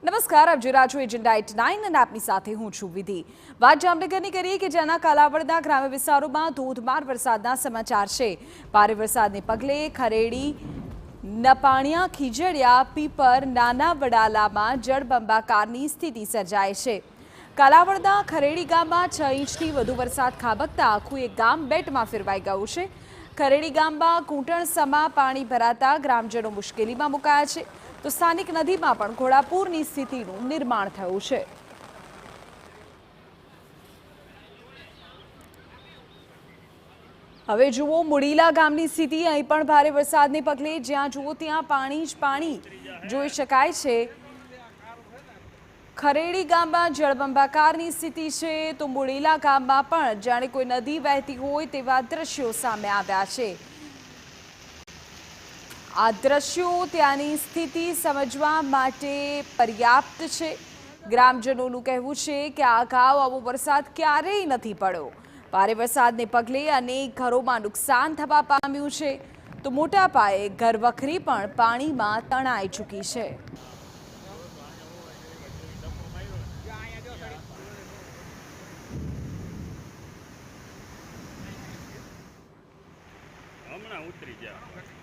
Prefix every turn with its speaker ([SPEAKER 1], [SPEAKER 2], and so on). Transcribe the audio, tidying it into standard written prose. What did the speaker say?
[SPEAKER 1] નમસ્કાર, આપ જોઈ રહ્યા છો એજન્ડા 89 અને આપની સાથે હું છું વિધિ। વાત જામનગરની કરીએ કે જેના કાલાવડના ગ્રામ્ય વિસ્તારોમાં ધોધમાર વરસાદના સમાચાર છે। ભારે વરસાદને પગલે ખરેડી, નપાણિયા, ખીજડીયા, પીપર, નાના વડાલામાં જળબંબાકારની સ્થિતિ સર્જાઈ છે। કાલાવડના ખરેડી ગામમાં 6 ઇંચથી વધુ વરસાદ ખાબકતા આખું એક ગામ બેટમાં ફેરવાઈ ગયું છે। ખરેડી ગામમાં ઘૂંટણસમા પાણી ભરાતા ગ્રામજનો મુશ્કેલીમાં મુકાયા છે, તો સ્થાનિક નદીમાં પણ ઘોડાપૂરની સ્થિતિનું નિર્માણ થયું છે। હવે જુઓ મુડીલા ગામની સ્થિતિ। અહીં પણ ભારે વરસાદને પગલે જ્યાં જુઓ ત્યાં પાણી જ પાણી જોઈ શકાય છે। ખરેડી ગામમાં જળબંબાકારની સ્થિતિ છે, તો મુડીલા ગામમાં પણ જાણે કોઈ નદી વહેતી હોય તેવા દ્રશ્યો સામે આવ્યા છે। આ દ્રશ્યો ત્યાંની સ્થિતિ સમજવા માટે પર્યાપ્ત છે। ગ્રામજનોનું કહેવું છે કે આ અગાઉ આવો વરસાદ ક્યારેય નથી પડ્યો। ભારે વરસાદને પગલે અનેક ઘરોમાં નુકસાન થવા પામ્યું છે, તો મોટા પાયે ઘરવખરી પણ પાણીમાં તણાઈ ચૂકી છે।
[SPEAKER 2] હમણાં ઉતરી ગયા।